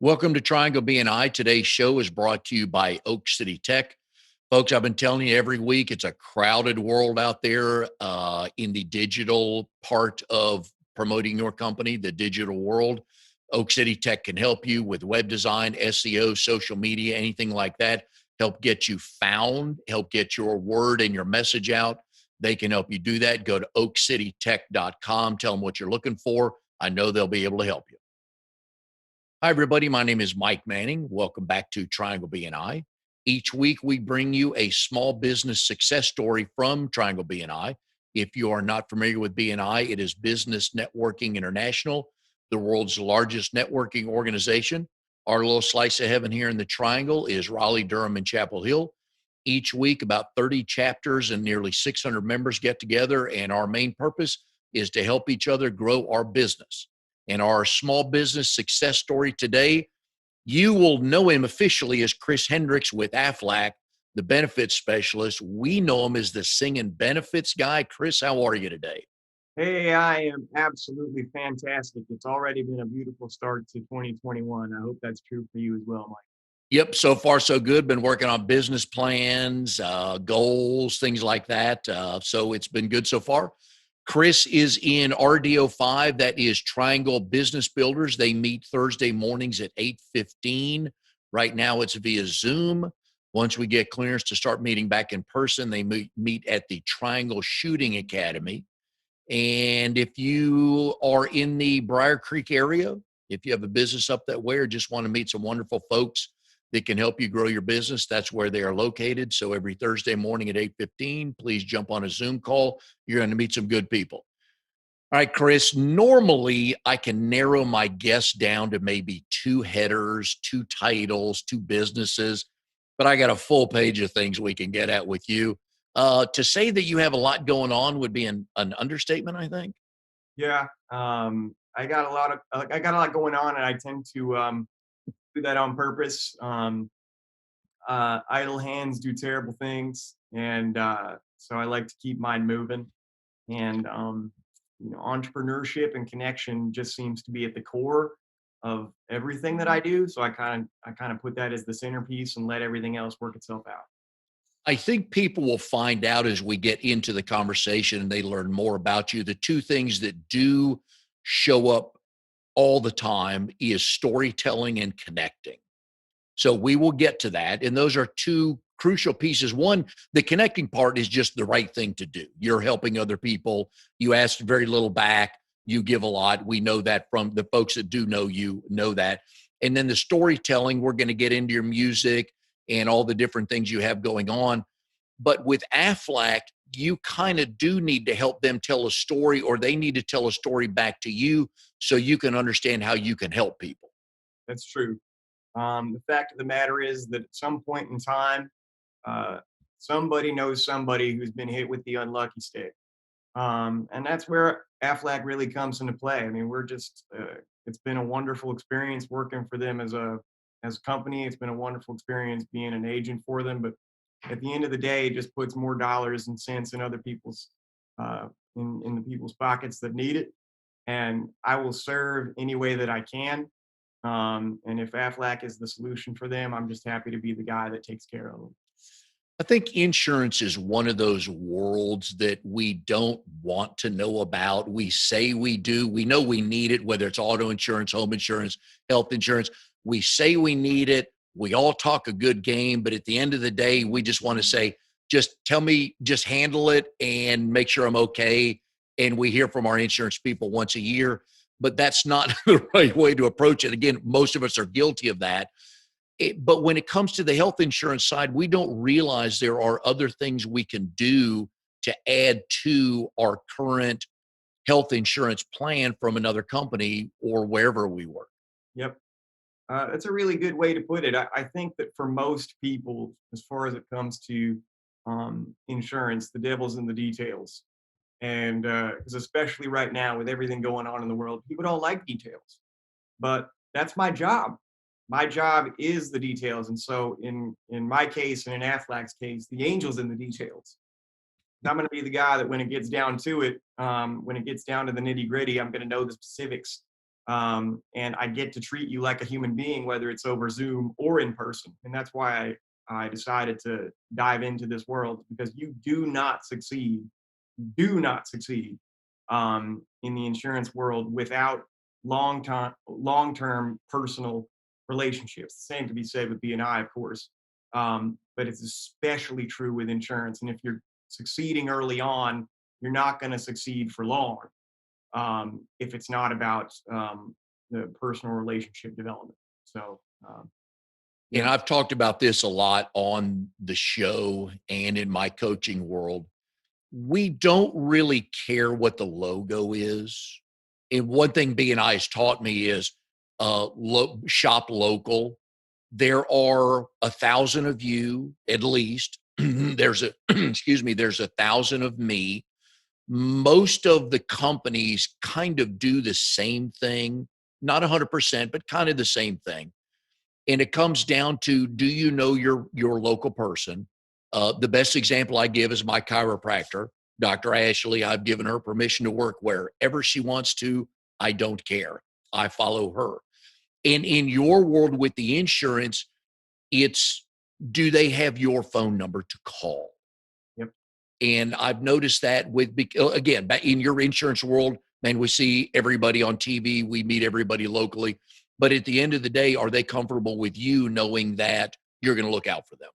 Welcome to Triangle BNI. Today's show is brought to you by Oak City Tech. Folks, I've been telling you every week, it's a crowded world out there in the digital part of promoting your company, the digital world. Oak City Tech can help you with web design, SEO, social media, anything like that. Help get you found, help get your word and your message out. They can help you do that. Go to oakcitytech.com. Tell them what you're looking for. I know they'll be able to help you. Hi, everybody. My name is Mike Manning. Welcome back to Triangle BNI. Each week, we bring you a small business success story from Triangle BNI. If you are not familiar with BNI, it is Business Networking International, the world's largest networking organization. Our little slice of heaven here in the Triangle is Raleigh, Durham, and Chapel Hill. Each week, about 30 chapters and nearly 600 members get together, and our main purpose is to help each other grow our business. And our small business success story today, you will know him officially as Chris Hendricks with AFLAC, the benefits specialist. We know him as the singing benefits guy. Chris, how are you today? Hey, I am absolutely fantastic. It's already been a beautiful start to 2021. I hope that's true for you as well, Mike. Yep, so far so good. Been working on business plans, goals, things like that. So it's been good so far. Chris is in RDO5. That is Triangle Business Builders. They meet Thursday mornings at 8:15. Right now it's via Zoom. Once we get clearance to start meeting back in person, they meet at the Triangle Shooting Academy. And if you are in the Briar Creek area, if you have a business up that way or just want to meet some wonderful folks that can help you grow your business, that's where they are located. So every Thursday morning at 8:15, please jump on a Zoom call. You're going to meet some good people. All right, Chris, normally I can narrow my guests down to maybe two headers, two titles, two businesses, but I got a full page of things we can get at with you. To say that you have a lot going on would be an understatement, I think. Yeah, I got a lot going on, and I tend to do that on purpose. Idle hands do terrible things, and so I like to keep mine moving. And entrepreneurship and connection just seems to be at the core of everything that I do. So I kind of put that as the centerpiece and let everything else work itself out. I think people will find out as we get into the conversation and they learn more about you. The two things that do show up all the time is storytelling and connecting. So we will get to that. And those are two crucial pieces. One, the connecting part is just the right thing to do. You're helping other people. You ask very little back. You give a lot. We know that from the folks that do know you know that. And then the storytelling, we're going to get into your music and all the different things you have going on. But with AFLAC, you kind of do need to help them tell a story, or they need to tell a story back to you so you can understand how you can help people. That's true. The fact of the matter is that at some point in time, uh, somebody knows somebody who's been hit with the unlucky stick. And that's where AFLAC really comes into play. I mean, it's been a wonderful experience working for them as a company. It's been a wonderful experience being an agent for them. But at the end of the day, it just puts more dollars and cents in other people's, uh, in the people's pockets that need it. And I will serve any way that I can. And if AFLAC is the solution for them, I'm just happy to be the guy that takes care of them. I think insurance is one of those worlds that we don't want to know about. We say we do. We know we need it, whether it's auto insurance, home insurance, health insurance. We say we need it. We all talk a good game, but at the end of the day, we just want to say, just tell me, just handle it and make sure I'm okay. And we hear from our insurance people once a year, but that's not the right way to approach it. Again, most of us are guilty of that. But when it comes to the health insurance side, we don't realize there are other things we can do to add to our current health insurance plan from another company or wherever we work. Yep. That's a really good way to put it. I think that for most people, as far as it comes to insurance, the devil's in the details. And 'cause especially right now with everything going on in the world, people don't like details. But that's my job. My job is the details. And so in my case and in AFLAC's case, the angel's in the details. I'm going to be the guy that when it gets down to it, when it gets down to the nitty gritty, I'm going to know the specifics And I get to treat you like a human being, whether it's over Zoom or in person. And that's why I decided to dive into this world, because you do not succeed in the insurance world without long-term personal relationships. The same to be said with BNI, of course, but it's especially true with insurance. And if you're succeeding early on, you're not going to succeed for long if it's not about the personal relationship development. So, And yeah, I've talked about this a lot on the show and in my coaching world. We don't really care what the logo is. And one thing BNI has taught me is shop local. There are 1,000 of you at least. There's a excuse me. There's 1,000 of me. Most of the companies kind of do the same thing, not 100%, but kind of the same thing. And it comes down to, do you know your local person? The best example I give is my chiropractor, Dr. Ashley. I've given her permission to work wherever she wants to. I don't care. I follow her. And in your world with the insurance, it's, do they have your phone number to call? yep. And I've noticed that again, in your insurance world, man, we see everybody on TV, we meet everybody locally. But at the end of the day, are they comfortable with you knowing that you're going to look out for them?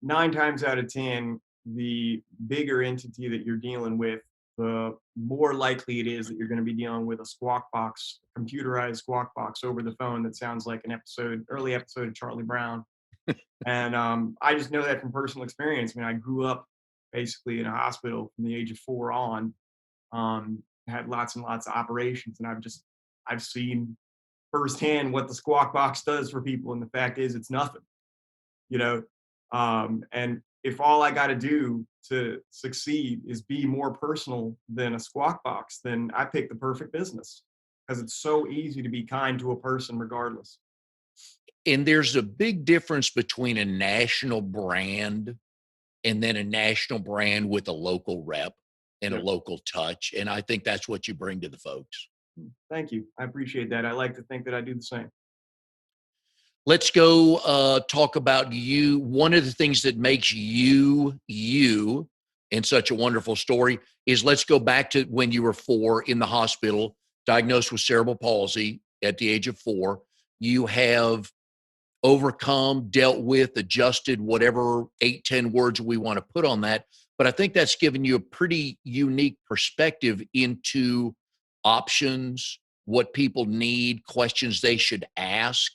9 times out of 10, the bigger entity that you're dealing with, the more likely it is that you're going to be dealing with a squawk box, computerized squawk box over the phone that sounds like an early episode of Charlie Brown. And I just know that from personal experience. I mean, I grew up basically in a hospital from the age of 4 on, had lots and lots of operations, and I've seen firsthand what the squawk box does for people. And the fact is, it's nothing, you know. And if all I got to do to succeed is be more personal than a squawk box, then I pick the perfect business, because it's so easy to be kind to a person regardless. And there's a big difference between a national brand and then a national brand with a local rep and a Yep. local touch. And I think that's what you bring to the folks. Thank you. I appreciate that. I like to think that I do the same. Let's go talk about you. One of the things that makes you and such a wonderful story is, let's go back to when you were 4 in the hospital, diagnosed with cerebral palsy at the age of 4. You have overcome, dealt with, adjusted, whatever 8, 10 words we want to put on that. But I think that's given you a pretty unique perspective into options, what people need, questions they should ask.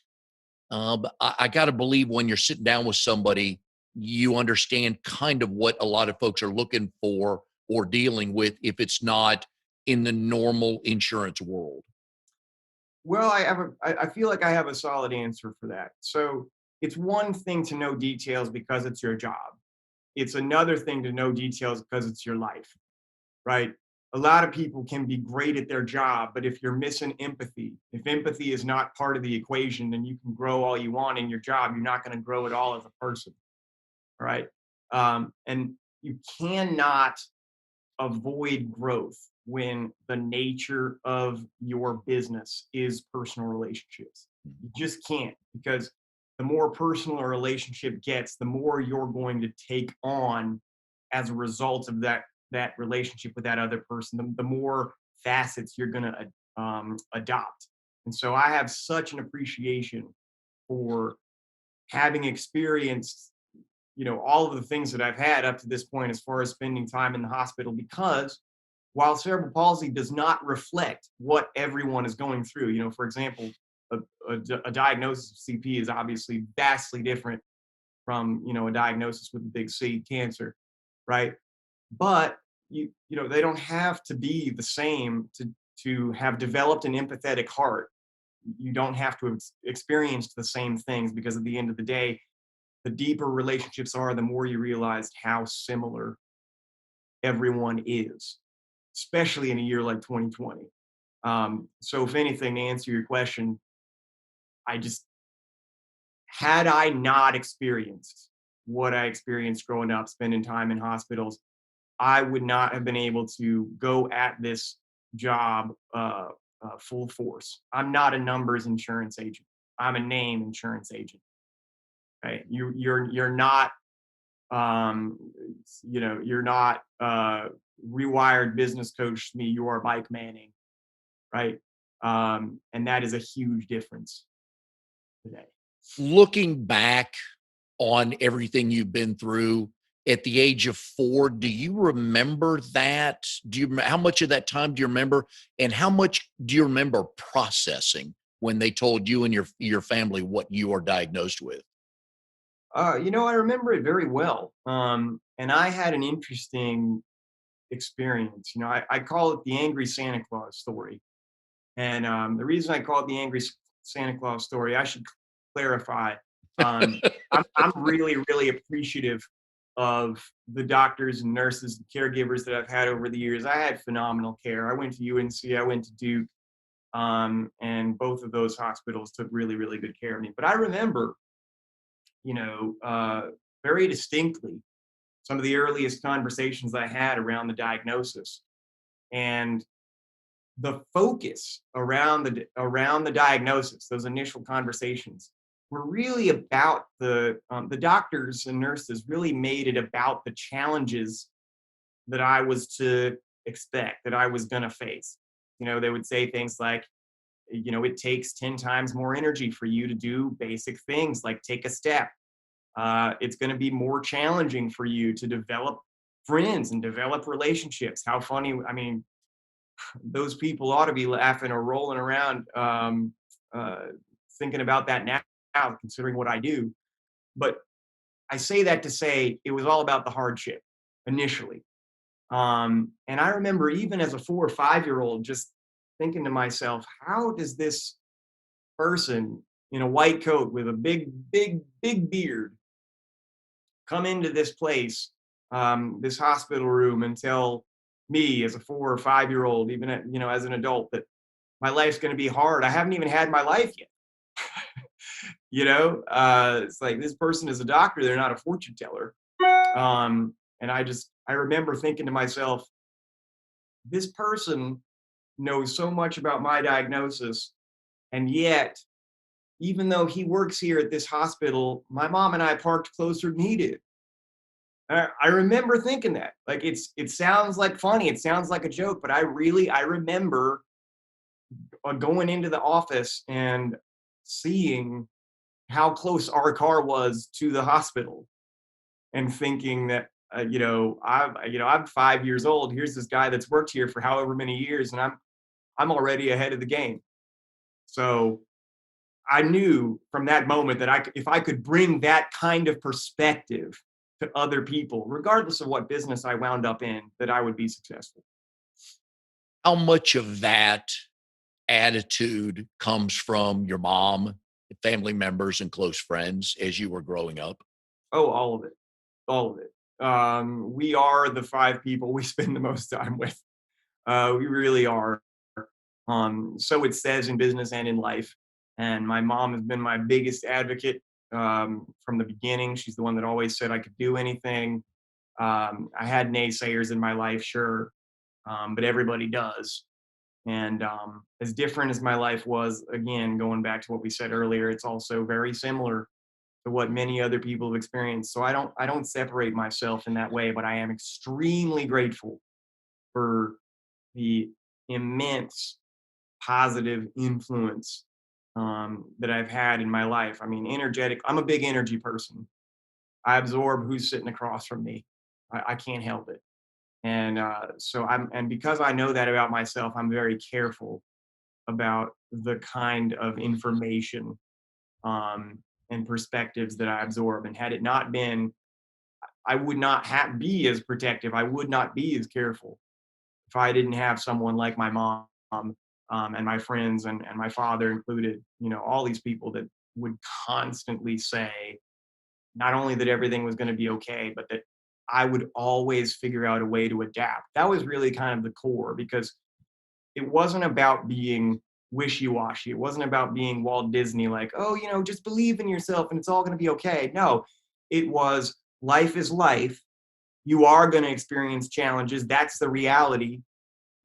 But I got to believe when you're sitting down with somebody, you understand kind of what a lot of folks are looking for or dealing with if it's not in the normal insurance world. Well, I feel like I have a solid answer for that. So it's one thing to know details because it's your job. It's another thing to know details because it's your life, right? A lot of people can be great at their job, but if you're missing empathy, if empathy is not part of the equation, then you can grow all you want in your job. You're not going to grow at all as a person, right? And you cannot avoid growth when the nature of your business is personal relationships. You just can't, because the more personal a relationship gets, the more you're going to take on as a result of that relationship with that other person, the more facets you're going to adopt. And so I have such an appreciation for having experienced, all of the things that I've had up to this point as far as spending time in the hospital, because while cerebral palsy does not reflect what everyone is going through, for example, a diagnosis of CP is obviously vastly different from, a diagnosis with a big C, cancer, right? But they don't have to be the same to have developed an empathetic heart. You don't have to have experienced the same things, because at the end of the day, the deeper relationships are, the more you realize how similar everyone is, especially in a year like 2020. So, if anything, to answer your question, I just, had I not experienced what I experienced growing up, spending time in hospitals, I would not have been able to go at this job full force. I'm not a numbers insurance agent. I'm a name insurance agent. Right? You're not you're not rewired business coach to me. You are Mike Manning, right? And that is a huge difference today. Looking back on everything you've been through at the age of 4, do you remember that? How much of that time do you remember? And how much do you remember processing when they told you and your family what you are diagnosed with? I remember it very well. And I had an interesting experience. I call it the angry Santa Claus story. And the reason I call it the angry Santa Claus story, I should clarify. Um, I'm really, really appreciative of the doctors and nurses and caregivers that I've had over the years. I had phenomenal care. I went to UNC, I went to Duke, and both of those hospitals took really, really good care of me. But I remember, you know, uh, very distinctly some of the earliest conversations I had around the diagnosis. And the focus around the diagnosis, those initial conversations, were really about the doctors and nurses really made it about the challenges that I was to expect, that I was going to face. They would say things like, it takes 10 times more energy for you to do basic things like take a step. It's going to be more challenging for you to develop friends and develop relationships. How funny! I mean, those people ought to be laughing or rolling around, uh, thinking about that now, considering what I do. But I say that to say it was all about the hardship initially. And I remember even as a 4 or 5 year old, just thinking to myself, how does this person in a white coat with a big, big, big beard come into this place, this hospital room, and tell me as a 4 or 5 year old, even as an adult, that my life's going to be hard. I haven't even had my life yet. It's like this person is a doctor; they're not a fortune teller. And I remember thinking to myself, this person knows so much about my diagnosis, and yet, even though he works here at this hospital, my mom and I parked closer than he did. I remember thinking that. Like it sounds like funny, it sounds like a joke, but I remember going into the office and seeing how close our car was to the hospital and thinking that I'm 5 years old. Here's this guy that's worked here for however many years, and I'm already ahead of the game. So I knew from that moment that if I could bring that kind of perspective to other people, regardless of what business I wound up in, that I would be successful. How much of that attitude comes from your mom, family members, and close friends as you were growing up? Oh, all of it, all of it. We are the 5 people we spend the most time with. We really are. So it says in business and in life. And my mom has been my biggest advocate from the beginning. She's the one that always said I could do anything. I had naysayers in my life, sure, but everybody does. And as different as my life was, again, going back to what we said earlier, it's also very similar to what many other people have experienced. So I don't separate myself in that way, but I am extremely grateful for the immense positive influence that I've had in my life. I mean, energetic. I'm a big energy person. I absorb who's sitting across from me. I can't help it. And and because I know that about myself, I'm very careful about the kind of information um, and perspectives that I absorb. And had it not been, I would not be as protective. I would not be as careful if I didn't have someone like my mom and my friends and my father included. All these people that would constantly say not only that everything was going to be okay, but that I would always figure out a way to adapt. That was really kind of the core because it wasn't about being wishy-washy. It wasn't about being Walt Disney, like, oh, just believe in yourself and it's all going to be okay. No, it was life is life. You are going to experience challenges. That's the reality.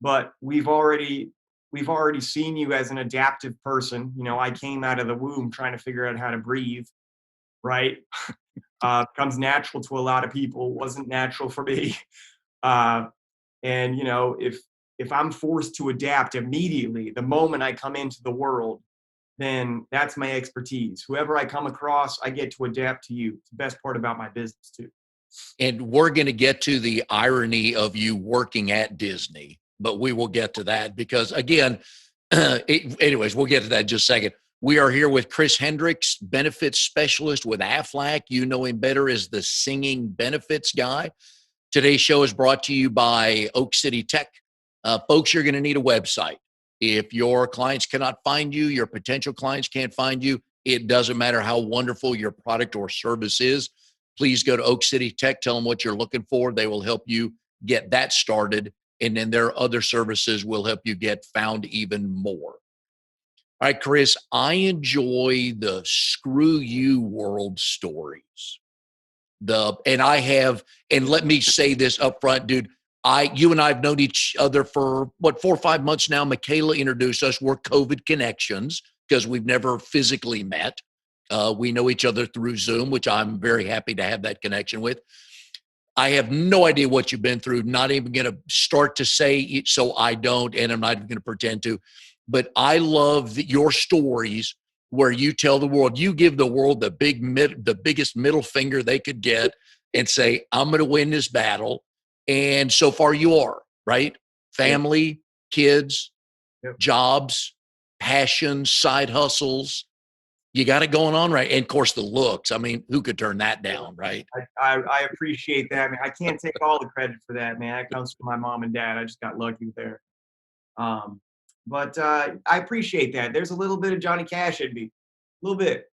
But we've already we've already seen you as an adaptive person. I came out of the womb trying to figure out how to breathe, right? Comes natural to a lot of people, wasn't natural for me. Uh, and if I'm forced to adapt immediately the moment I come into the world, then that's my expertise. Whoever I come across, I get to adapt to you. It's the best part about my business too. And we're going to get to the irony of you working at Disney, but we will get to that because, again, anyways, we'll get to that in just a second. We are here with Chris Hendricks, benefits specialist with AFLAC. You know him better as the singing benefits guy. Today's show is brought to you by Oak City Tech. Folks, you're going to need a website. If your clients cannot find you, your potential clients can't find you, it doesn't matter how wonderful your product or service is. Please go to Oak City Tech, tell them what you're looking for. They will help you get that started. And then their other services will help you get found even more. All right, Chris, I enjoy the screw you world stories. And let me say this up front, dude. You and I have known each other for 4 or 5 months now. Michaela introduced us. We're COVID connections because we've never physically met. We know each other through Zoom, which I'm very happy to have that connection with. I have no idea what you've been through. Not even going to start to say it, so I don't, and I'm not even going to pretend to. But I love your stories where you tell the world, you give the world the biggest middle finger they could get, and say, "I'm going to win this battle." And so far, you are, right? Yep. Family, kids, Yep. jobs, passions, side hustles. You got it going on, right? And of course, the looks. I mean, who could turn that down, right? I appreciate that. I mean, I can't take all the credit for that, man. That comes from my mom and dad. I just got lucky there. Um, but I appreciate that. There's a little bit of Johnny Cash in me, a little bit.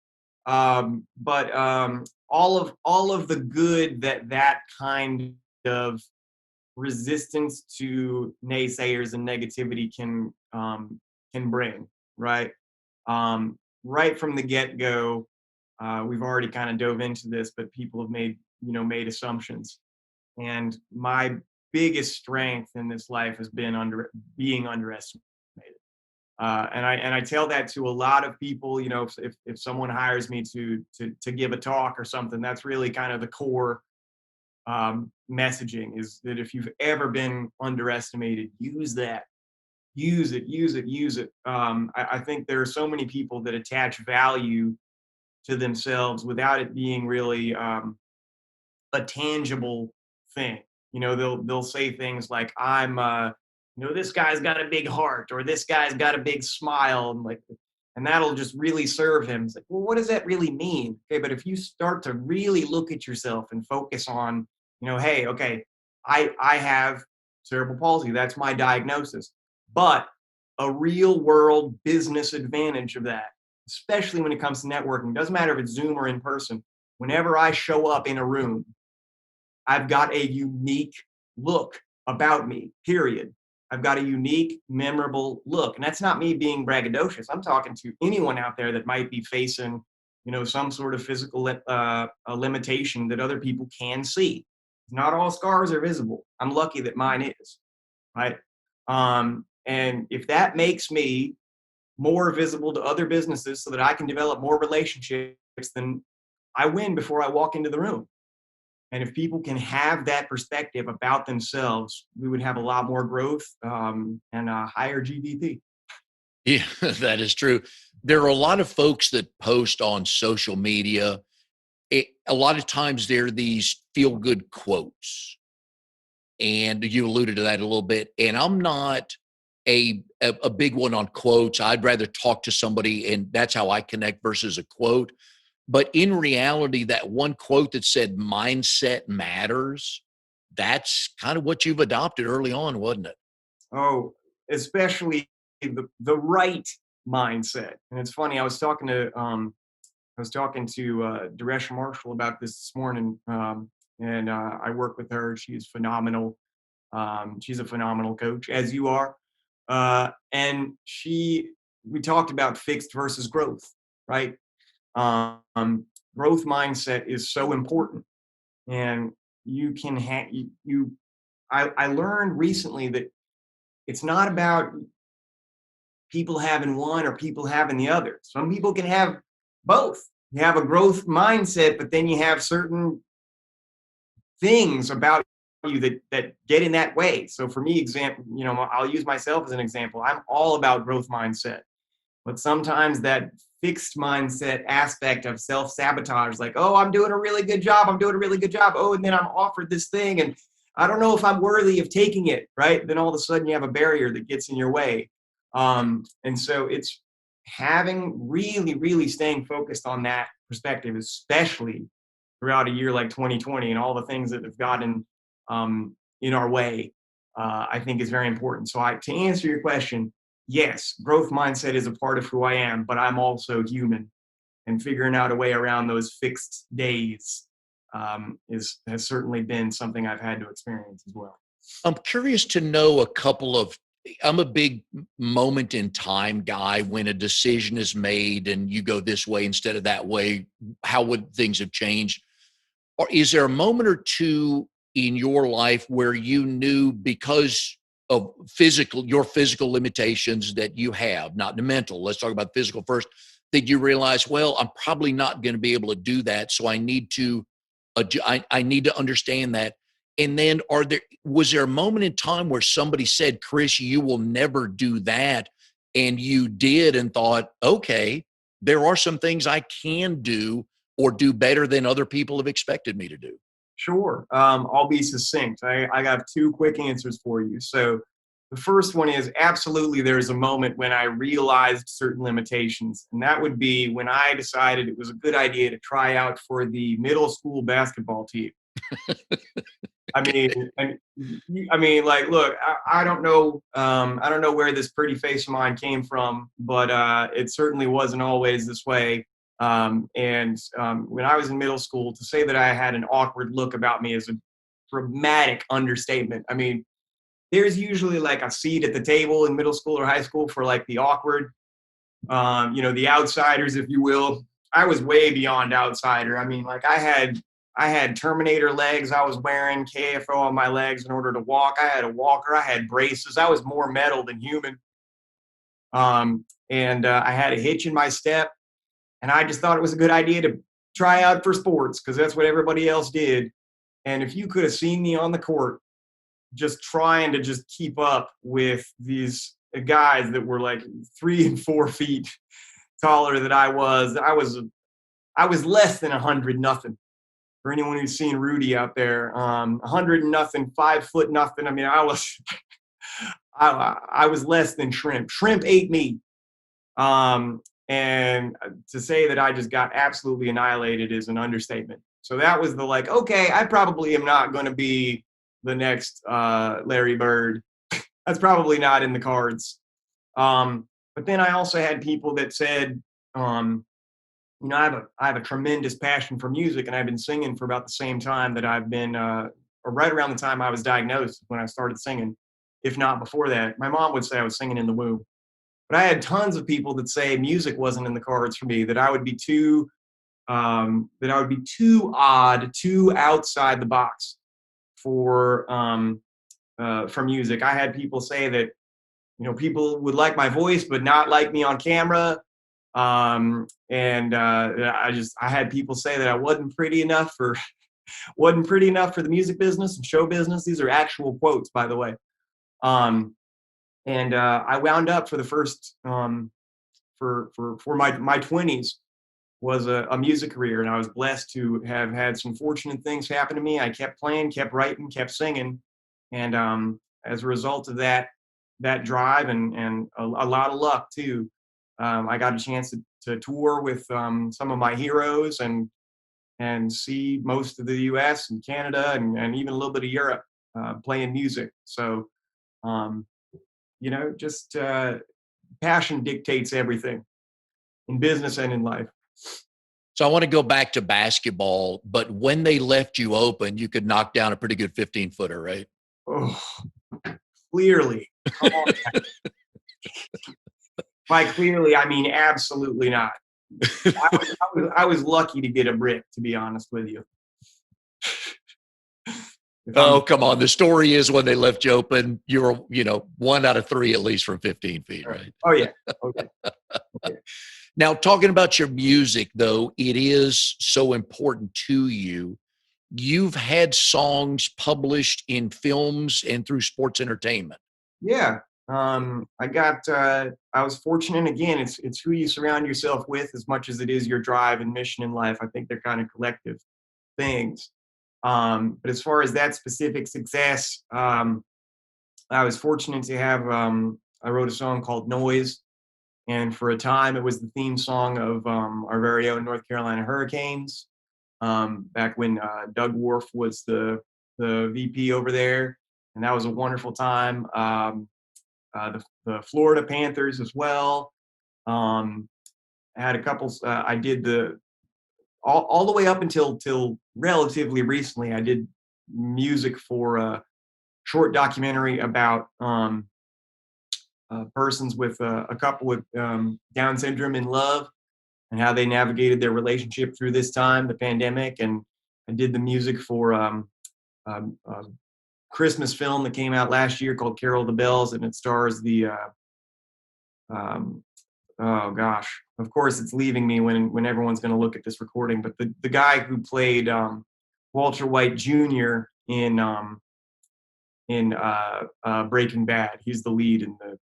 But all of the good that kind of resistance to naysayers and negativity can bring, right? Right from the get go, we've already kind of dove into this, but people have made assumptions, and my biggest strength in this life has been being underestimated. And I tell that to a lot of people. If someone hires me to give a talk or something, that's really kind of the core messaging, is that if you've ever been underestimated, use that, use it, use it, use it. I think there are so many people that attach value to themselves without it being really a tangible thing. They'll say things like, this guy's got a big heart, or this guy's got a big smile, and that'll just really serve him. It's like, well, what does that really mean? Okay, but if you start to really look at yourself and focus on, hey, okay, I have cerebral palsy. That's my diagnosis. But a real world business advantage of that, especially when it comes to networking, doesn't matter if it's Zoom or in person. Whenever I show up in a room, I've got a unique look about me, period. I've got a unique, memorable look. And that's not me being braggadocious. I'm talking to anyone out there that might be facing, some sort of physical a limitation that other people can see. Not all scars are visible. I'm lucky that mine is, right? And if that makes me more visible to other businesses so that I can develop more relationships, then I win before I walk into the room. And if people can have that perspective about themselves, we would have a lot more growth and a higher GDP. Yeah, that is true. There are a lot of folks that post on social media. A lot of times they're these feel good quotes. And you alluded to that a little bit. And I'm not a big one on quotes. I'd rather talk to somebody, and that's how I connect versus a quote. But in reality, that one quote that said mindset matters, that's kind of what you've adopted early on, wasn't it? Oh, especially the right mindset. And it's funny, I was talking to Deresh Marshall about this morning, and I work with her. She's phenomenal. She's a phenomenal coach, as you are. And we talked about fixed versus growth, right? Growth mindset is so important, and you can have you. I learned recently that it's not about people having one or people having the other. Some people can have both. You have a growth mindset, but then you have certain things about you that get in that way. So for me, I'll use myself as an example. I'm all about growth mindset, but sometimes that fixed mindset aspect of self-sabotage, like, oh, I'm doing a really good job. I'm doing a really good job. Oh, and then I'm offered this thing and I don't know if I'm worthy of taking it, right? Then all of a sudden you have a barrier that gets in your way. And so it's having really staying focused on that perspective, especially throughout a year like 2020 and all the things that have gotten in our way, I think is very important. So to answer your question, yes, growth mindset is a part of who I am, but I'm also human, and figuring out a way around those fixed days has certainly been something I've had to experience as well. I'm curious to know a couple of, I'm a big moment in time guy. When a decision is made and you go this way instead of that way, how would things have changed? Or is there a moment or two in your life where you knew, because of your physical limitations that you have, not the mental, let's talk about physical first, that you realize, well, I'm probably not going to be able to do that. So I need to, I need to understand that. And then was there a moment in time where somebody said, Chris, you will never do that? And you did and thought, okay, there are some things I can do or do better than other people have expected me to do? Sure. I'll be succinct. I got two quick answers for you. So the first one is absolutely there's a moment when I realized certain limitations. And that would be when I decided it was a good idea to try out for the middle school basketball team. Like, look, I don't know. I don't know where this pretty face of mine came from, but it certainly wasn't always this way. When I was in middle school, to say that I had an awkward look about me is a dramatic understatement. I mean, there's usually like a seat at the table in middle school or high school for like the awkward, the outsiders, if you will. I was way beyond outsider. I mean, like I had Terminator legs. I was wearing KFO on my legs in order to walk. I had a walker. I had braces. I was more metal than human. I had a hitch in my step. And I just thought it was a good idea to try out for sports because that's what everybody else did. And if you could have seen me on the court, just trying to just keep up with these guys that were like 3 and 4 feet taller than I was less than 100 nothing. For anyone who's seen Rudy out there, 100 nothing, 5 foot nothing. I mean, I was less than shrimp. Shrimp ate me. And to say that I just got absolutely annihilated is an understatement. So that was the like, okay, I probably am not going to be the next Larry Bird. That's probably not in the cards. But then I also had people that said, I have a tremendous passion for music, and I've been singing for about the same time that I've been, or right around the time I was diagnosed when I started singing, if not before that. My mom would say I was singing in the womb. But I had tons of people that say music wasn't in the cards for me, that I would be too odd, too outside the box for music. I had people say that, people would like my voice but not like me on camera. I had people say that I wasn't pretty enough for the music business and show business. These are actual quotes, by the way. I wound up for the first for my 20s was a music career, and I was blessed to have had some fortunate things happen to me. I kept playing, kept writing, kept singing, and as a result of that drive and a lot of luck too, I got a chance to tour with some of my heroes and see most of the U.S. and Canada and even a little bit of Europe playing music. So. Just passion dictates everything in business and in life. So I want to go back to basketball, but when they left you open, you could knock down a pretty good 15-footer, right? Oh, clearly. Come on. By clearly, I mean absolutely not. I was lucky to get a brick, to be honest with you. If I'm, Oh, come on. The story is when they left you open, you were, 1 out of 3 at least from 15 feet, right? oh yeah, oh yeah, oh yeah. Now, talking about your music, though, it is so important to you. You've had songs published in films and through sports entertainment. Yeah. I was fortunate. And again, it's who you surround yourself with as much as it is your drive and mission in life. I think they're kind of collective things. But as far as that specific success, I was fortunate to have, I wrote a song called Noise. And for a time, it was the theme song of our very own North Carolina Hurricanes. Back when Doug Wharf was the VP over there. And that was a wonderful time. The Florida Panthers as well. Um, I had a couple. I did all the way up until till relatively recently. I did music for a short documentary about persons with a couple with Down syndrome in love and how they navigated their relationship through this time, the pandemic. And I did the music for a Christmas film that came out last year called Carol of the Bells, and it stars the um, oh gosh, of course it's leaving me when everyone's going to look at this recording, but the guy who played Walter White Jr. in Breaking Bad, he's the lead in the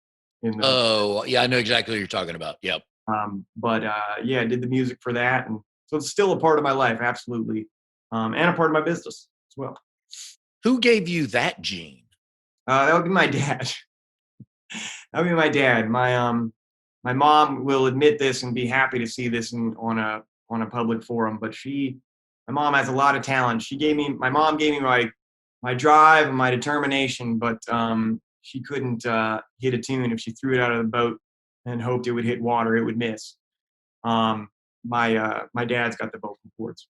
Oh, yeah, I know exactly what you're talking about. Yep. but yeah, I did the music for that, and so it's still a part of my life, absolutely, and a part of my business as well. Who gave you that gene? That would be my dad. That would be my dad. My mom will admit this and be happy to see this on a public forum. But my mom has a lot of talent. My mom gave me my drive and my determination, but she couldn't hit a tune. If she threw it out of the boat and hoped it would hit water, it would miss. My dad's got the vocal cords.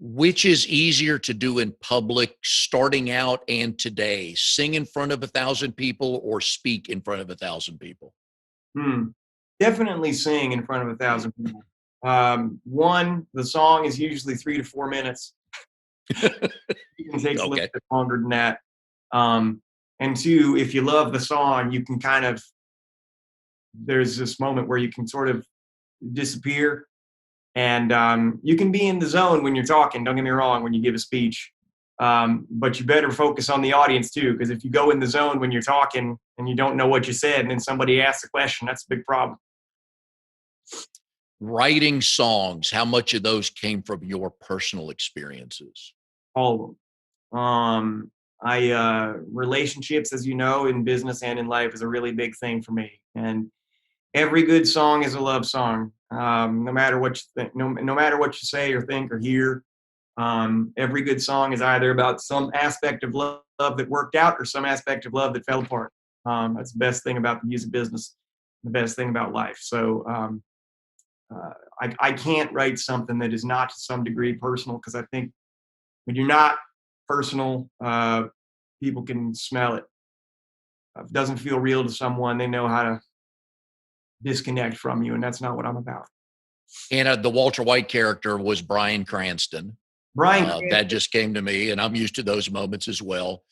Which is easier to do in public starting out and today? Sing in front of 1,000 people or speak in front of 1,000 people? Hmm. Definitely sing in front of 1,000 people. One, the song is usually 3 to 4 minutes. It takes a little Okay. bit longer than that. And two, if you love the song, you can kind of, there's this moment where you can sort of disappear, and you can be in the zone when you're talking. Don't get me wrong, when you give a speech. But you better focus on the audience too, because if you go in the zone when you're talking and you don't know what you said, and then somebody asks a question, that's a big problem. Writing songs, how much of those came from your personal experiences? All of them. I relationships, as you know, in business and in life, is a really big thing for me. And every good song is a love song. No matter what you think, no matter what you say or think or hear, every good song is either about some aspect of love that worked out or some aspect of love that fell apart. That's the best thing about the music business, the best thing about life. So I can't write something that is not to some degree personal, because I think when you're not personal, people can smell it. If it doesn't feel real to someone, they know how to disconnect from you, and that's not what I'm about. And the Walter White character was Bryan Cranston. Brian That Cranston, just came to me, and I'm used to those moments as well.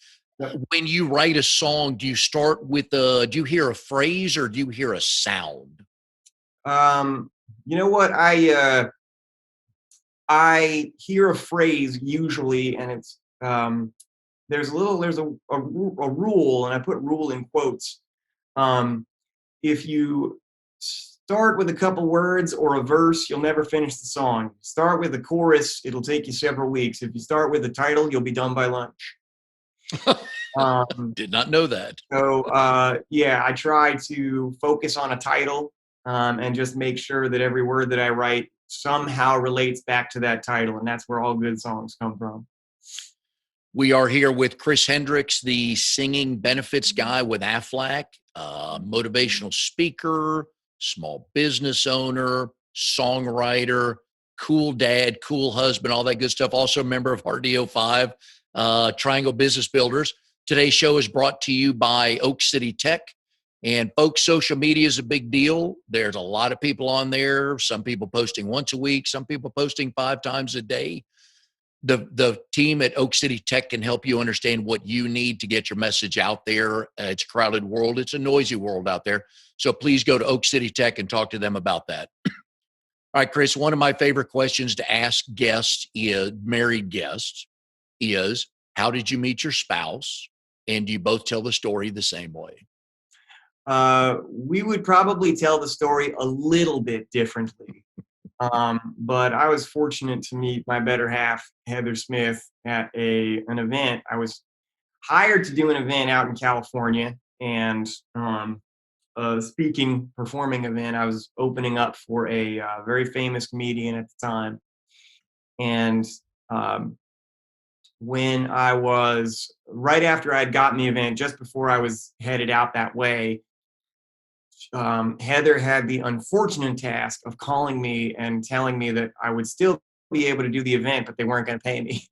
When you write a song, do you start with do you hear a phrase or do you hear a sound? um, you know what? I hear a phrase usually, and it's there's a rule, and I put rule in quotes. Um, if you start with a couple words or a verse, you'll never finish the song. Start with a chorus, it'll take you several weeks. If you start with the title, you'll be done by lunch. Um, Did not know that. yeah, I try to focus on a title, and just make sure that every word that I write somehow relates back to that title, and that's where all good songs come from. We are here with Chris Hendricks, the singing benefits guy with AFLAC, motivational speaker, small business owner, songwriter, cool dad, cool husband, all that good stuff. Also a member of RDO5, Triangle Business Builders. Today's show is brought to you by Oak City Tech. And folks, social media is a big deal. There's a lot of people on there. Some people posting once a week, some people posting 5 times a day. the team at Oak City Tech can help you understand what you need to get your message out there. It's a crowded world. It's a noisy world out there. So please go to Oak City Tech and talk to them about that. All right, Chris, one of my favorite questions to ask guests, is married guests, is how did you meet your spouse? And do you both tell the story the same way? We would probably tell the story a little bit differently. But I was fortunate to meet my better half, Heather Smith, at an event. I was hired to do an event out in California, and a speaking, performing event. I was opening up for a very famous comedian at the time. And um, when I was right after I'd gotten the event, just before I was headed out that way, Heather had the unfortunate task of calling me and telling me that I would still be able to do the event, but they weren't going to pay me.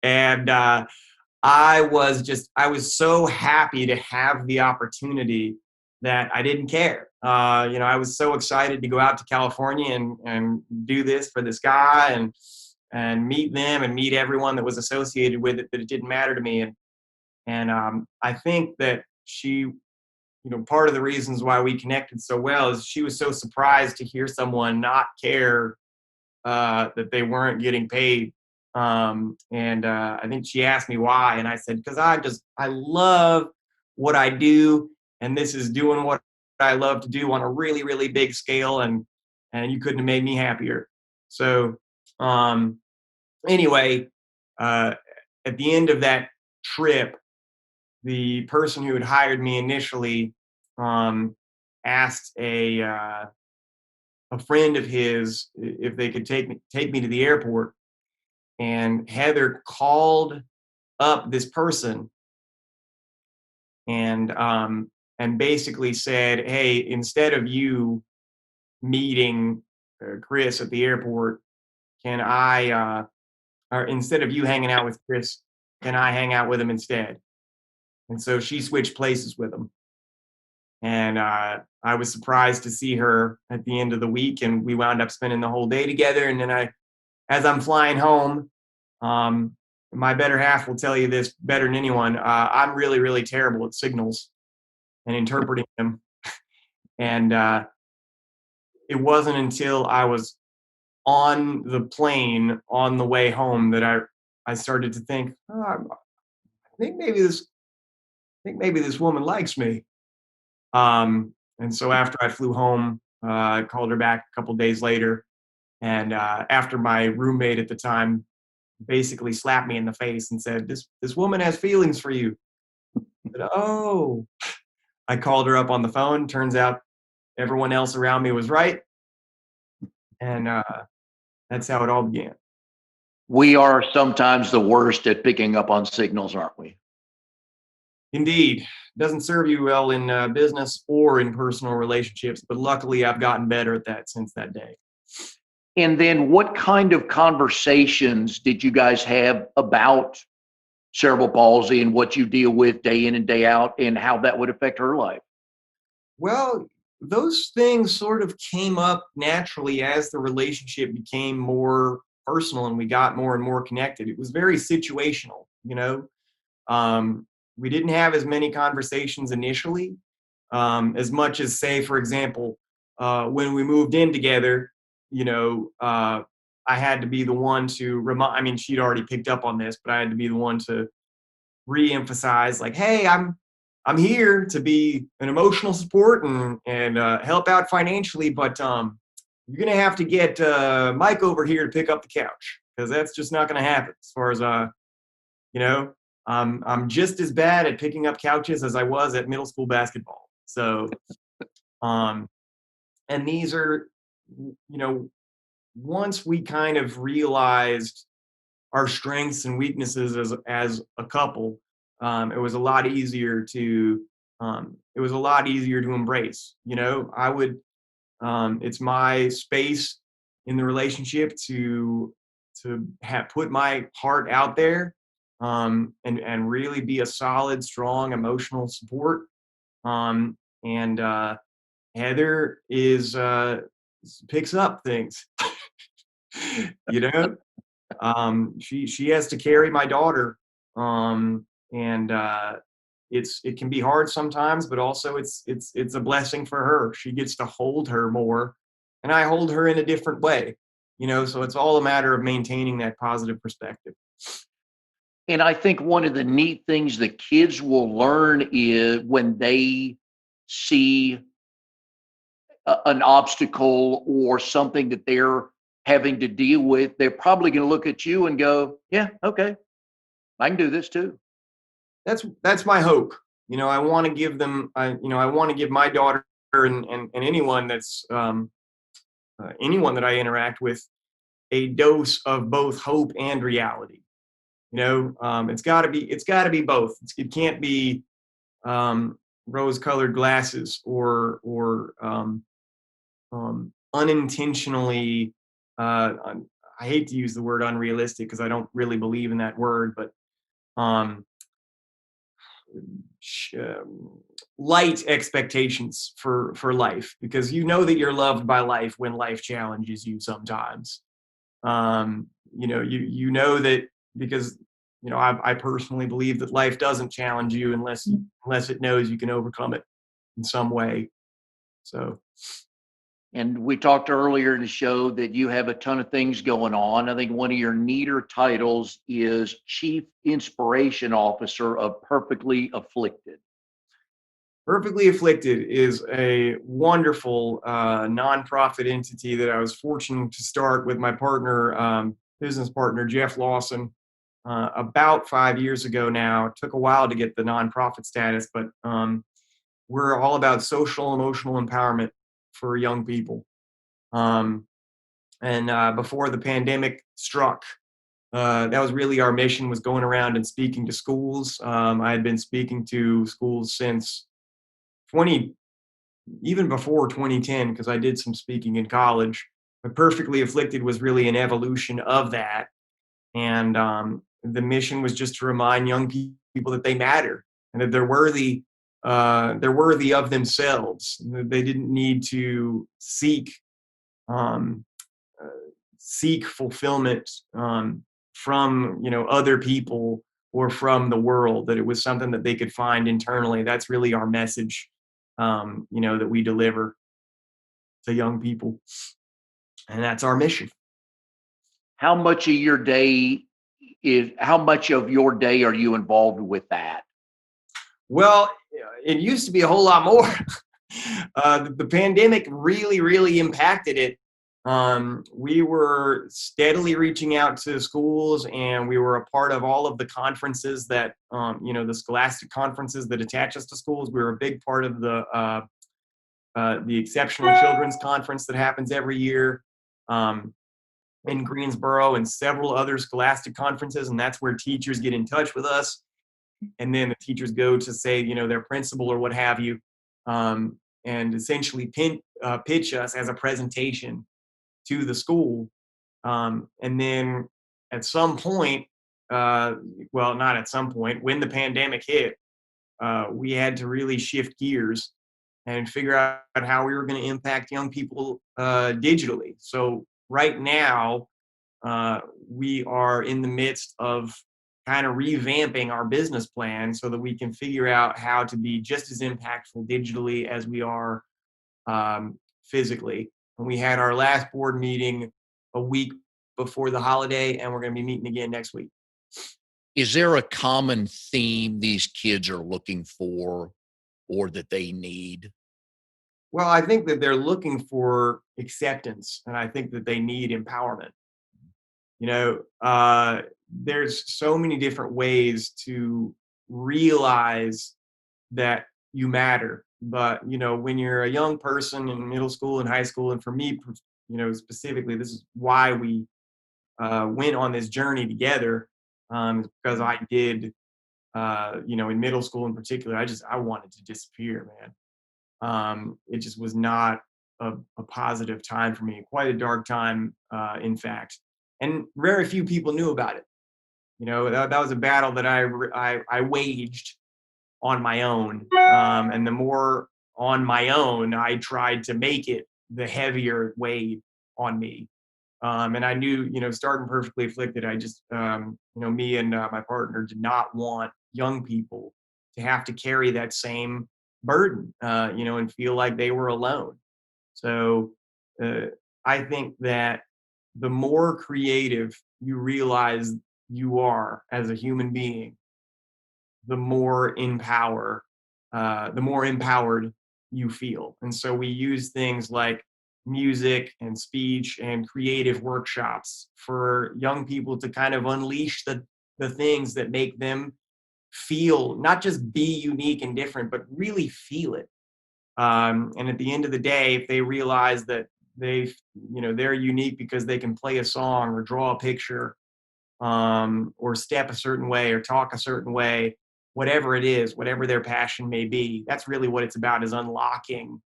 And I was so happy to have the opportunity that I didn't care. I was so excited to go out to California and do this for this guy and meet them and meet everyone that was associated with it, that it didn't matter to me. And I think that part of the reasons why we connected so well is she was so surprised to hear someone not care that they weren't getting paid. And I think she asked me why, and I said, because I love what I do, and this is doing what I love to do on a really, really big scale, and you couldn't have made me happier. So um, anyway, uh, at the end of that trip, the person who had hired me initially um, asked a friend of his if they could take me to the airport, and Heather called up this person and basically said, "Hey, instead of you meeting Chris at the airport, can or instead of you hanging out with Chris, can I hang out with him instead?" And so she switched places with him. And I was surprised to see her at the end of the week, and we wound up spending the whole day together. And then as I'm flying home, um, my better half will tell you this better than anyone. I'm really, really terrible at signals and interpreting them. And it wasn't until I was on the plane on the way home that I started to think, oh, I think maybe this woman likes me. And so after I flew home, I called her back a couple days later, and after my roommate at the time basically slapped me in the face and said, "This woman has feelings for you." I said, "Oh." I called her up on the phone. Turns out everyone else around me was right, and that's how it all began. We are sometimes the worst at picking up on signals, aren't we? Indeed, doesn't serve you well in business or in personal relationships, but luckily I've gotten better at that since that day. And then what kind of conversations did you guys have about cerebral palsy and what you deal with day in and day out and how that would affect her life? Well, those things sort of came up naturally as the relationship became more personal and we got more and more connected. It was very situational. We didn't have as many conversations initially, as much as, say, for example, when we moved in together, I had to be the one to remind. I mean, she'd already picked up on this, but I had to be the one to re-emphasize, like, "Hey, I'm here to be an emotional support and help out financially, but you're gonna have to get Mike over here to pick up the couch because that's just not gonna happen." As far as you know, I'm just as bad at picking up couches as I was at middle school basketball. So, um, and these are, you know, once we kind of realized our strengths and weaknesses as a couple, it was a lot easier to embrace. I would it's my space in the relationship to have put my heart out there, and really be a solid, strong emotional support. And Heather is picks up things, you know. She has to carry my daughter, and it can be hard sometimes, but also it's a blessing for her. She gets to hold her more, and I hold her in a different way, so it's all a matter of maintaining that positive perspective. And I think one of the neat things the kids will learn is when they see an obstacle or something that they're having to deal with, they're probably going to look at you and go, "Yeah, okay, I can do this too." That's my hope. I want to give them, I want to give my daughter and anyone anyone that I interact with a dose of both hope and reality. It's got to be both. It can't be rose-colored glasses or unintentionally. I hate to use the word unrealistic because I don't really believe in that word, but um, sh- um, light expectations for life, because that you're loved by life when life challenges you sometimes. You know that because I personally believe that life doesn't challenge you unless it knows you can overcome it in some way. So And we talked earlier in the show that you have a ton of things going on. I think one of your neater titles is Chief Inspiration Officer of Perfectly Afflicted. Perfectly Afflicted is a wonderful nonprofit entity that I was fortunate to start with my partner, business partner, Jeff Lawson, about 5 years ago now. It took a while to get the nonprofit status, but we're all about social emotional empowerment for young people. Um, and before the pandemic struck, that was really our mission, was going around and speaking to schools. I had been speaking to schools since 20, even before 2010, because I did some speaking in college. But Perfectly Afflicted was really an evolution of that. And the mission was just to remind young people that they matter and that they're worthy. They're worthy of themselves. They didn't need to um, uh, seek fulfillment from other people or from the world. That it was something that they could find internally. That's really our message, that we deliver to young people, and that's our mission. How much of your day how much of your day are you involved with that? Well, it used to be a whole lot more. The pandemic really, really impacted it. We were steadily reaching out to schools, and we were a part of all of the conferences that, the scholastic conferences that attach us to schools. We were a big part of the Exceptional Children's Conference that happens every year in Greensboro, and several other scholastic conferences. And that's where teachers get in touch with us, and then the teachers go to say, their principal or what have you, and essentially pitch us as a presentation to the school. And then at some point, well, not at some point, when the pandemic hit, we had to really shift gears and figure out how we were going to impact young people digitally. So right now, we are in the midst of kind of revamping our business plan so that we can figure out how to be just as impactful digitally as we are physically. And we had our last board meeting a week before the holiday, and we're going to be meeting again next week. Is there a common theme these kids are looking for or that they need? Well, I think that they're looking for acceptance, and I think that they need empowerment. You know, there's so many different ways to realize that you matter. But, when you're a young person in middle school and high school, and for me, specifically, this is why we went on this journey together, because I did, in middle school in particular, I wanted to disappear, man. It just was not a positive time for me, quite a dark time, in fact. And very few people knew about it. That was a battle that I waged on my own. And the more on my own I tried to make it, the heavier it weighed on me. And I knew, starting Perfectly Afflicted, I just, me and my partner did not want young people to have to carry that same burden, and feel like they were alone. So uh, I think that the more creative you realize you are as a human being, the more the more empowered you feel. And so we use things like music and speech and creative workshops for young people to kind of unleash the things that make them feel, not just be unique and different, but really feel it. And at the end of the day, if they realize that they're unique because they can play a song or draw a picture, or step a certain way or talk a certain way, whatever it is, whatever their passion may be, that's really what it's about, is unlocking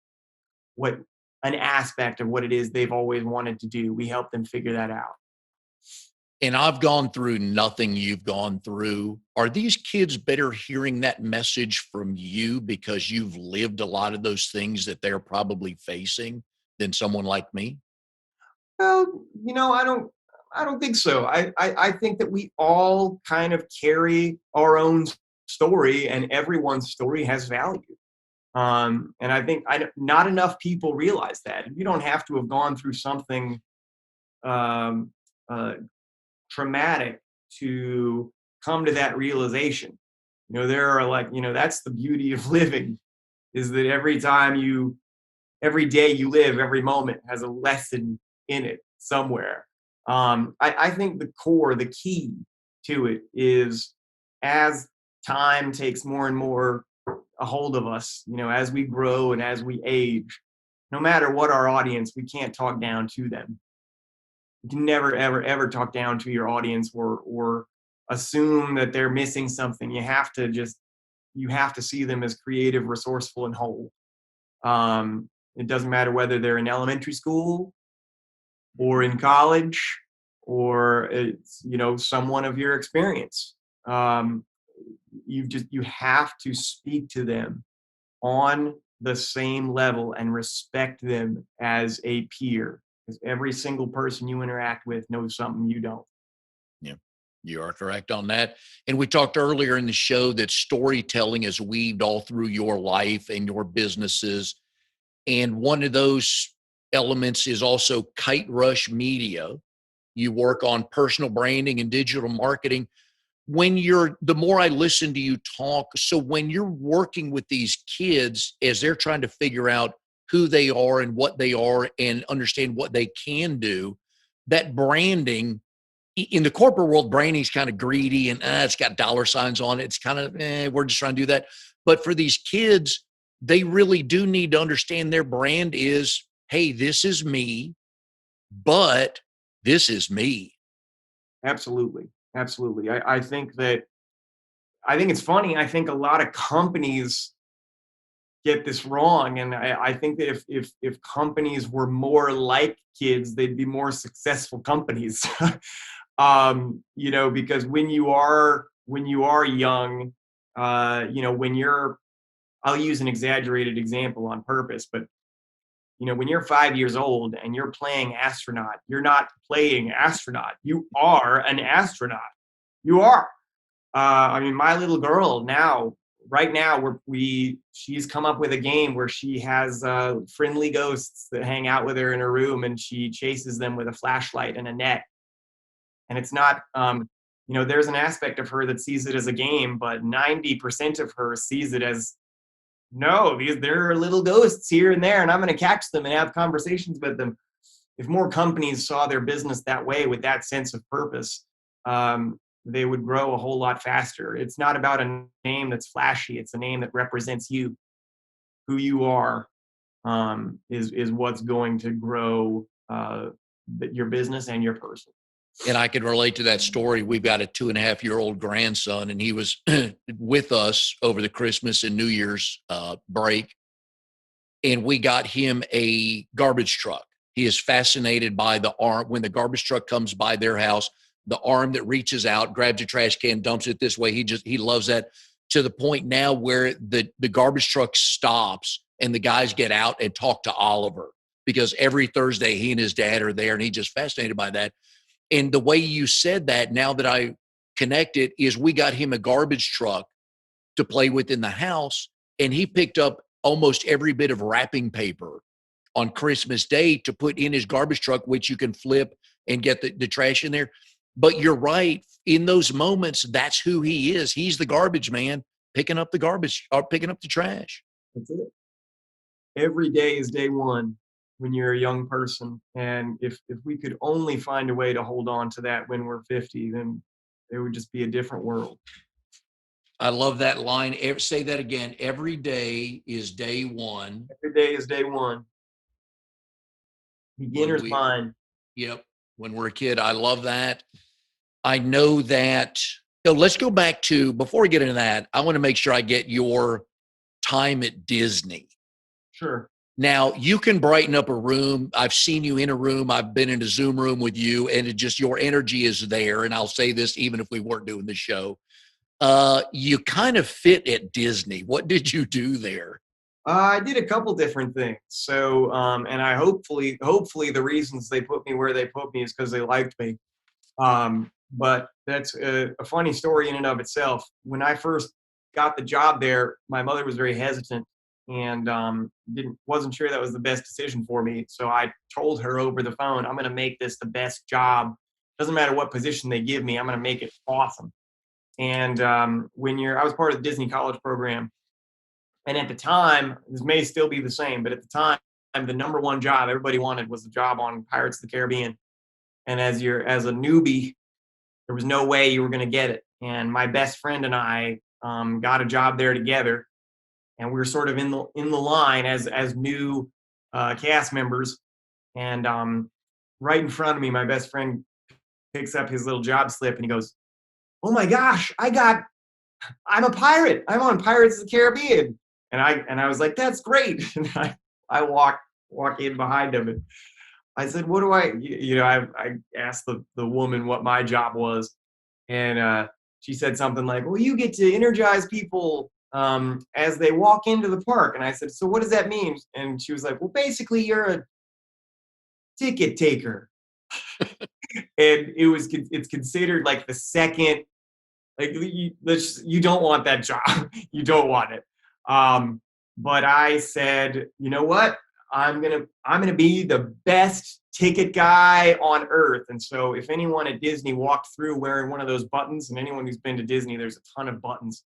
what an aspect of what it is they've always wanted to do. We help them figure that out. And I've gone through nothing you've gone through. Are these kids better hearing that message from you because you've lived a lot of those things that they're probably facing than someone like me? Well, I don't think so. I think that we all kind of carry our own story, and everyone's story has value. And I think not enough people realize that. You don't have to have gone through something um, uh, traumatic to come to that realization. There are, like, that's the beauty of living, is that every day you live, every moment has a lesson in it somewhere. I think the key to it is, as time takes more and more a hold of us, as we grow and as we age, no matter what our audience, we can't talk down to them. You can never, ever, ever talk down to your audience, or assume that they're missing something. You have to see them as creative, resourceful, and whole. It doesn't matter whether they're in elementary school or in college, or it's, someone of your experience. Um, you have to speak to them on the same level and respect them as a peer, because every single person you interact with knows something you don't. Yeah, you are correct on that. And we talked earlier in the show that storytelling is weaved all through your life and your businesses. And one of those elements is also Kite Rush Media. You work on personal branding and digital marketing. The more I listen to you talk, so when you're working with these kids as they're trying to figure out who they are and what they are and understand what they can do, that branding in the corporate world, branding is kind of greedy and it's got dollar signs on it. It's kind of, we're just trying to do that. But for these kids, they really do need to understand their brand is, hey, this is me, but this is me. Absolutely, absolutely. I think it's funny. I think a lot of companies get this wrong, and I think that if companies were more like kids, they'd be more successful companies. Because when you are young, when you're, I'll use an exaggerated example on purpose, but when you're 5 years old and you're playing astronaut, you're not playing astronaut. You are an astronaut. You are. I mean, my little girl now, right now, she's come up with a game where she has friendly ghosts that hang out with her in her room, and she chases them with a flashlight and a net. And it's not, there's an aspect of her that sees it as a game, but 90% of her sees it as, no, there are little ghosts here and there, and I'm going to catch them and have conversations with them. If more companies saw their business that way, with that sense of purpose, they would grow a whole lot faster. It's not about a name that's flashy. It's a name that represents you. Who you are is what's going to grow your business and your person. And I could relate to that story. We've got a 2.5-year-old grandson, and he was with us over the Christmas and New Year's break. And we got him a garbage truck. He is fascinated by the arm. When the garbage truck comes by their house, the arm that reaches out, grabs a trash can, dumps it this way. He loves that, to the point now where the garbage truck stops and the guys get out and talk to Oliver because every Thursday he and his dad are there, and he's just fascinated by that. And the way you said that, now that I connect it, is we got him a garbage truck to play with in the house, and he picked up almost every bit of wrapping paper on Christmas Day to put in his garbage truck, which you can flip and get the trash in there. But you're right. In those moments, that's who he is. He's the garbage man, picking up the garbage or picking up the trash. That's it. Every day is day one when you're a young person. And if we could only find a way to hold on to that when we're 50, then it would just be a different world. I love that line. Say that again. Every day is day one. Every day is day one. Beginner's mind. Yep. When we're a kid, I love that. I know that. So let's go back to, before we get into that, I want to make sure I get your time at Disney. Sure. Now, you can brighten up a room. I've seen you in a room. I've been in a Zoom room with you, and it just, your energy is there. And I'll say this even if we weren't doing the show. You kind of fit at Disney. What did you do there? I did a couple different things. So, and I hopefully the reasons they put me where they put me is because they liked me. But that's a funny story in and of itself. When I first got the job there, my mother was very hesitant and wasn't sure that was the best decision for me. So I told her over the phone, I'm going to make this the best job. Doesn't matter what position they give me, I'm going to make it awesome. And I was part of the Disney College program. And at the time, this may still be the same, but at the time, the number one job everybody wanted was the job on Pirates of the Caribbean. And as a newbie, there was no way you were going to get it. And my best friend and I got a job there together, and we were sort of in the line as new cast members. And right in front of me, my best friend picks up his little job slip, and he goes, "Oh my gosh, I'm a pirate. I'm on Pirates of the Caribbean." And I was like, "That's great." And I walk in behind him, and I said, "What do I?" I asked the woman what my job was, and she said something like, "Well, you get to energize people as they walk into the park." And I said, "So what does that mean?" And she was like, "Well, basically, you're a ticket taker." And it's considered like the second. Like you don't want that job. You don't want it. But I said, you know what? I'm gonna be the best ticket guy on earth. And so if anyone at Disney walked through wearing one of those buttons, and anyone who's been to Disney, there's a ton of buttons,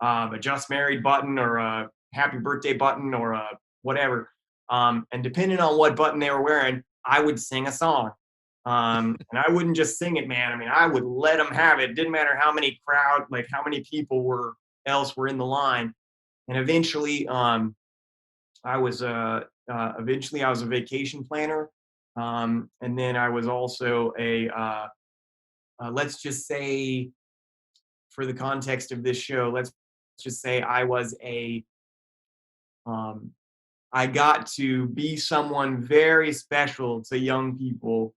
a just married button or a happy birthday button or a whatever. And depending on what button they were wearing, I would sing a song. And I wouldn't just sing it, man. I mean, I would let them have it. Didn't matter how many people were in the line. And eventually, I was a vacation planner. And then I was also let's just say, for the context of this show, let's just say I got to be someone very special to young people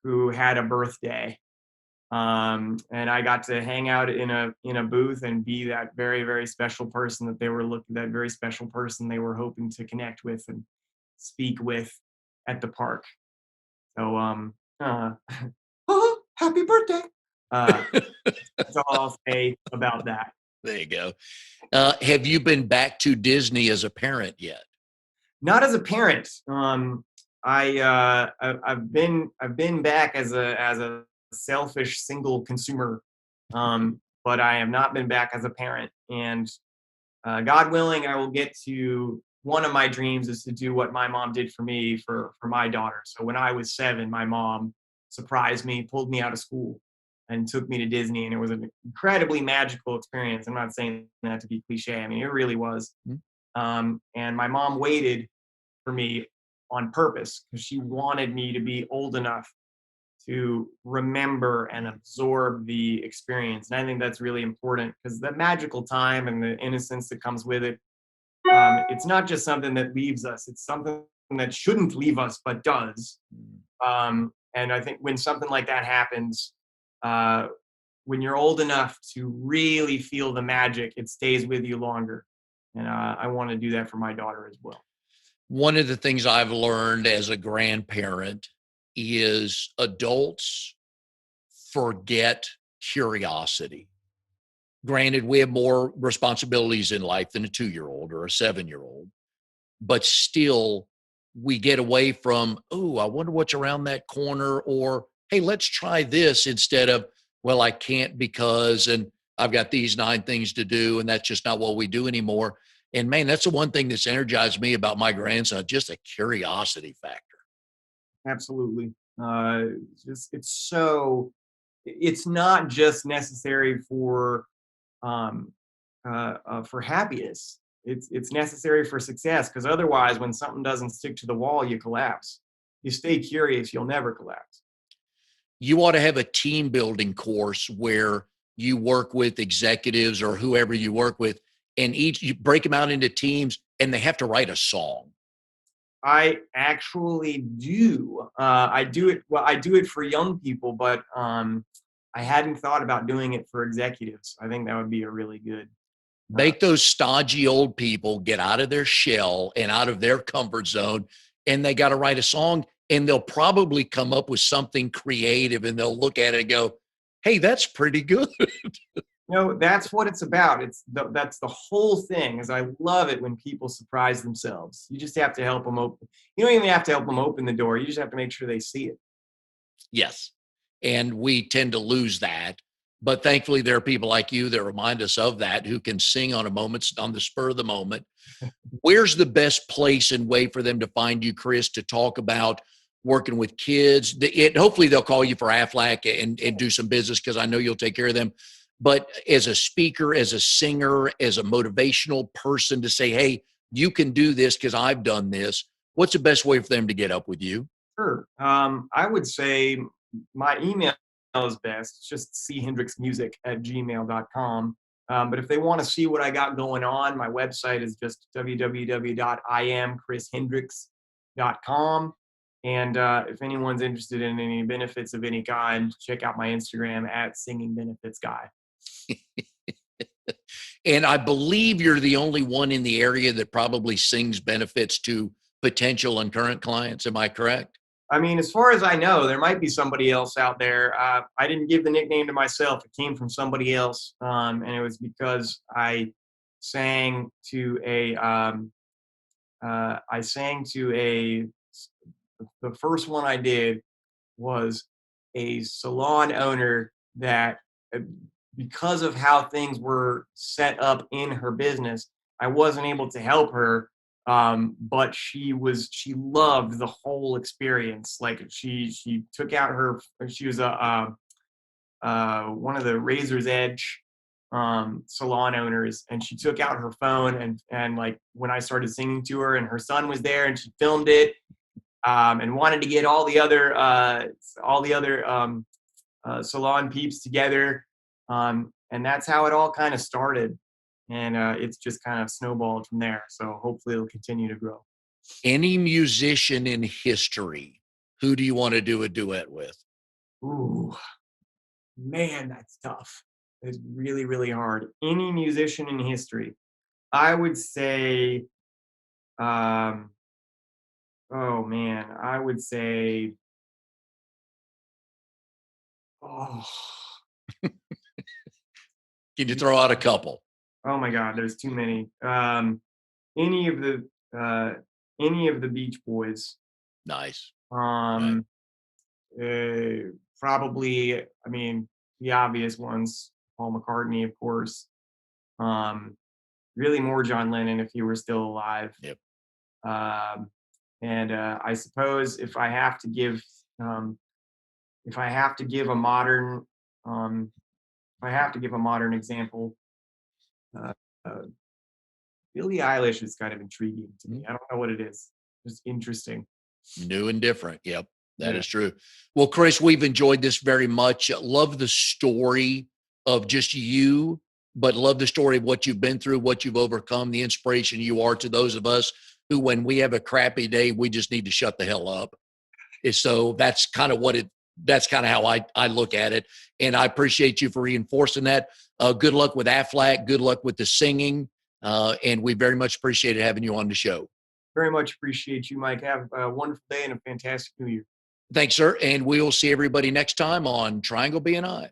who had a birthday. And I got to hang out in a booth and be that very, very special person that that very special person they were hoping to connect with and speak with at the park. So, happy birthday. That's all I'll say about that. There you go. Have you been back to Disney as a parent yet? Not as a parent. I've been back as a selfish single consumer, but I have not been back as a parent. And God willing, I will get to, one of my dreams is to do what my mom did for me for my daughter. So when I was 7, my mom surprised me, pulled me out of school, and took me to Disney, and it was an incredibly magical experience. I'm not saying that to be cliche. I mean, it really was. And my mom waited for me on purpose because she wanted me to be old enough to remember and absorb the experience. And I think that's really important because the magical time and the innocence that comes with it, it's not just something that leaves us, it's something that shouldn't leave us, but does. And I think when something like that happens, when you're old enough to really feel the magic, it stays with you longer. And I want to do that for my daughter as well. One of the things I've learned as a grandparent is adults forget curiosity. Granted, we have more responsibilities in life than a 2-year-old or a 7-year-old, but still we get away from, oh, I wonder what's around that corner, or hey, let's try this instead of, well, I can't because, and I've got these 9 things to do, and that's just not what we do anymore. And man, that's the one thing that's energized me about my grandson, just a curiosity factor. Absolutely. Just it's not just necessary um, for happiness. It's necessary for success, because otherwise, when something doesn't stick to the wall, you collapse. You stay curious, you'll never collapse. You ought to have a team building course where you work with executives or whoever you work with, and each you break them out into teams and they have to write a song. I actually do. I do it. Well, I do it for young people, but I hadn't thought about doing it for executives. I think that would be a really good. Uh, Make those stodgy old people get out of their shell and out of their comfort zone, and they got to write a song, and they'll probably come up with something creative, and they'll look at it and go, hey, that's pretty good. that's what it's about. That's the whole thing. Is I love it when people surprise themselves. You just have to help them open. You don't even have to help them open the door. You just have to make sure they see it. Yes. And we tend to lose that. But thankfully, there are people like you that remind us of that, who can sing on a moment, on the spur of the moment. Where's the best place and way for them to find you, Chris, to talk about working with kids? Hopefully they'll call you for AFLAC and do some business, because I know you'll take care of them. But as a speaker, as a singer, as a motivational person, to say, hey, you can do this because I've done this, what's the best way for them to get up with you? Sure. I would say my email is best. It's just chendricksmusic@gmail.com. But if they want to see what I got going on, my website is just www.iamchrishendricks.com. And if anyone's interested in any benefits of any kind, check out my Instagram @singingbenefitsguy. And I believe you're the only one in the area that probably sings benefits to potential and current clients. Am I correct? I mean, as far as I know, there might be somebody else out there. I didn't give the nickname to myself; it came from somebody else, and it was because sang to a I sang to a. The first one I did was a salon owner that, uh, because of how things were set up in her business, I wasn't able to help her. But she loved the whole experience. Like she took out she was one of the Razor's Edge salon owners, and she took out her phone, and like when I started singing to her, and her son was there, and she filmed it, and wanted to get all the other salon peeps together, and that's how it all kind of started, and it's just kind of snowballed from there. So hopefully it'll continue to grow. Any musician in history, who do you want to do a duet with? Ooh, man, that's tough. It's really, really hard. Any musician in history, I would say. Um, oh man, I would say. Oh, Can you throw out a couple? oh my God, there's too many. Any of the uh, any of the Beach Boys. Nice. Right. Um, Probably. I mean, the obvious ones: Paul McCartney, of course. Um, Really more John Lennon if he were still alive. Yep. Um, and I suppose um, if I have to give a modern, um, if I have to give a modern example, uh, uh, Billie Eilish is kind of intriguing to me. I don't know what it is. Just interesting. New and different. Yep. That Yeah. is true. Well, Chris, we've enjoyed this very much. Love the story of just you, but love the story of what you've been through, what you've overcome, the inspiration you are to those of us who, when we have a crappy day, we just need to shut the hell up. And so that's kind of how I look at it. And I appreciate you for reinforcing that. Good luck with AFLAC. Good luck with the singing. And we very much appreciated having you on the show. Very much appreciate you, Mike. Have a wonderful day and a fantastic new year. Thanks, sir. And we'll see everybody next time on Triangle BNI.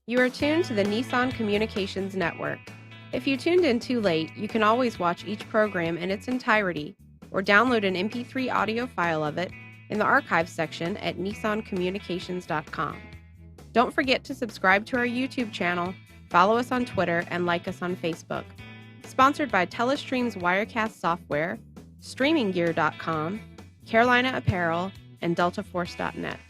You are tuned to the Nissan Communications Network. If you tuned in too late, you can always watch each program in its entirety or download an MP3 audio file of it in the archives section at nissancommunications.com. Don't forget to subscribe to our YouTube channel, follow us on Twitter, and like us on Facebook. Sponsored by Telestream's Wirecast software, StreamingGear.com, Carolina Apparel, and DeltaForce.net.